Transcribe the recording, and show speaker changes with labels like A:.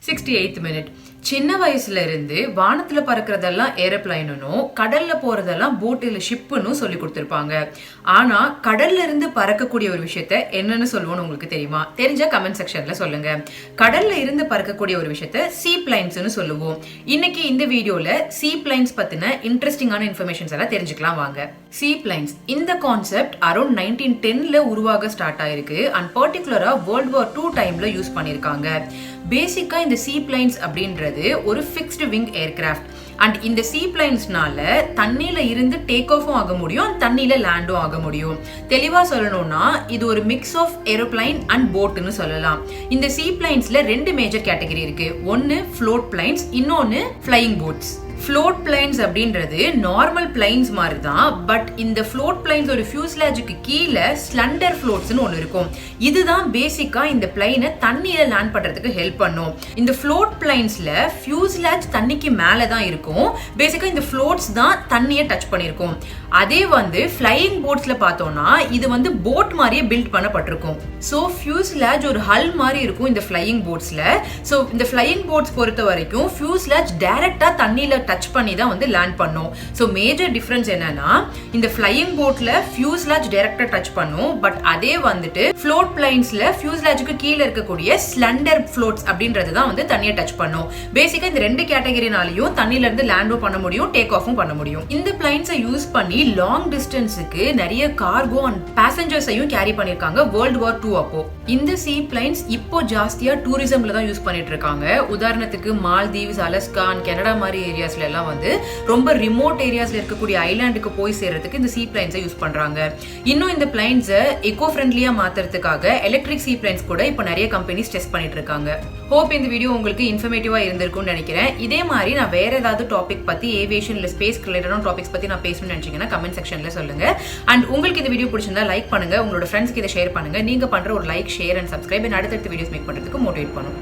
A: 68th minute. சின்ன வயசுல இருந்து வானத்துல பறக்கிறதெல்லாம் ஏரோப்ளைனும் கடல்ல போறதெல்லாம் போட் இல்ல ஷிப்னு சொல்லி கொடுத்திருப்பாங்க. ஆனா கடல்ல இருந்து பறக்கக்கூடிய ஒரு விஷயத்த என்னன்னு சொல்லுவோம்னு உங்களுக்கு தெரியுமா? தெரிஞ்சா கமெண்ட் செக்ஷன்ல சொல்லுங்க. கடல்ல இருந்து பறக்கக்கூடிய ஒரு விஷயத்த சீ பிளைன்ஸ்னு சொல்லுவோம். இன்னைக்கு இந்த வீடியோல சீ பிளைன்ஸ் பத்தின இன்ட்ரெஸ்டிங்கான இன்ஃபர்மேஷன்ஸ் எல்லாம் தெரிஞ்சுக்கலாம் வாங்க. சீ பிளைன்ஸ் இந்த கான்செப்ட் அரௌண்ட் 1910ல உருவாக ஸ்டார்ட் ஆயிருக்கு அண்ட் பர்டிகுலரா World War II டைம்ல யூஸ் பண்ணிருக்காங்க. பேசிக்கா இந்த சீ பிளைன்ஸ் அப்படின்றது ஒரு ஃபிக்ஸ்டு விங் ஏர்கிராஃப்ட் அண்ட் இந்த சீ பிளைன்ஸ்னால தண்ணியில இருந்து டேக் ஆஃபும் ஆக முடியும், தண்ணியில லேண்டும் ஆக முடியும். தெளிவா சொல்லணும்னா இது ஒரு மிக்ஸ் ஆஃப் ஏரோப்ளைன் அண்ட் போட்னு சொல்லலாம். இந்த சீ பிளைன்ஸ்ல ரெண்டு மேஜர் கேட்டகரி இருக்கு. ஒன்னு ஃப்ளோட் பிளைன்ஸ், இன்னொன்னு ஃப்ளையிங் போட்ஸ். ஃப்ளோட் பிளைன்ஸ் அப்படின்றது நார்மல் பிளைன்ஸ் மாதிரி தான், பட் இந்த ஃப்ளோட் பிளைன்ஸ் ஒரு ஃபியூஸ்லேஜுக்கு கீழே ஸ்லண்டர் ஃப்ளோட்ஸ்னு ஒன்று இருக்கும். இதுதான் பேசிக்கா இந்த பிளைனை தண்ணியில லேண்ட் பண்றதுக்கு ஹெல்ப் பண்ணும். இந்த ஃப்ளோட் பிளைன்ஸ்ல ஃபியூஸ்லேஜ் தண்ணிக்கு மேலே தான் இருக்கும். பேசிக்கா இந்த ஃப்ளோட்ஸ் தான் தண்ணியை டச் பண்ணியிருக்கும். அதே ஃப்ளையிங் போட்ஸ்ல பார்த்தோம்னா இது போட் மாதிரியே பில்ட் பண்ணப்பட்டிருக்கும். ஸோ ஃபியூஸ்லேஜ் ஒரு ஹல் மாதிரி இருக்கும் இந்த ஃப்ளையிங் போட்ஸ்ல. ஸோ இந்த ஃப்ளையிங் போட்ஸ் பொறுத்த வரைக்கும் ஃபியூஸ்லேஜ் டைரக்டா தண்ணியில டச் பண்ணி தான் லேண்ட் பண்ணும். ஸோ மேஜர் டிஃபரன்ஸ் என்னன்னா இந்த ஃப்ளையிங் போட்ல ஃபியூஸ்லேஜ் டைரக்டா டச் பண்ணும், பட் அதே ஃப்ளோட் பிளைன்ஸ்ல ஃபியூஸ்லேஜுக்கு கீழே இருக்கக்கூடிய ஸ்லண்டர் ஃப்ளோட்ஸ் அப்படின்றது தான் தண்ணியை டச் பண்ணும். பேசிக்கா இந்த ரெண்டு கேட்டகரினாலையும் தண்ணியில இருந்து லேண்டும் பண்ண முடியும், டேக் ஆஃபும் பண்ண முடியும். இந்த பிளைன்ஸை யூஸ் பண்ணி லாங் டிஸ்டன்ஸுக்கு நிறைய கார்கோ அண்ட் பேசஞ்சர்ஸையும் கேரி பண்ணிருக்காங்க World War II அப்போ. இந்த சீ பிளைன்ஸ் இப்போ ஜாஸ்தியா டூரிசம்ல தான் யூஸ் பண்ணிட்டு இருக்காங்க. உதாரணத்துக்கு மால்தீவ்ஸ், அலஸ்கா அண்ட் கனடா மாதிரி ஏரியாஸ்ல எல்லாம் ரொம்ப ரிமோட் ஏரியாஸ்ல இருக்கக்கூடிய ஐலாண்டுக்கு போய் சேர்றதுக்கு இந்த சீ பிளைன்ஸை யூஸ் பண்றாங்க. இன்னும் இந்த பிளைன்ஸை எக்கோ ஃப்ரெண்ட்லியா மாத்துறதுக்காக எலக்ட்ரிக் சீ பிளைன்ஸ் கூட இப்போ நிறைய கம்பெனிஸ் டெஸ்ட் பண்ணிட்டு இருக்காங்க. ஹோப் இந்த வீடியோ உங்களுக்கு இன்ஃபர்மேட்டிவா இருந்திருக்கும்னு நினைக்கிறேன். இதே மாதிரி நான் வேற ஏதாவது டாபிக் பத்தி ஏவியேஷன் இல்ல ஸ்பேஸ் ரிலேட்டடான டாபிக்ஸ் பத்தி நான் பேசணும்னு நினைச்சீங்கன்னா கமெண்ட் செக்ஷன்ல சொல்லுங்க. அண்ட் உங்களுக்கு இந்த வீடியோ பிடிச்சிருந்தா லைக் பண்ணுங்க, உங்களோட ஃப்ரெண்ட்ஸ்க்கு இதை ஷேர் பண்ணுங்க. நீங்க பண்ற ஒரு லைக், ஷேர் அண்ட் சப்ஸ்கிரைப் அடுத்தடுத்த வீடியோஸ் மேக் பண்றதுக்கு மோட்டிவேட் பண்ணும்.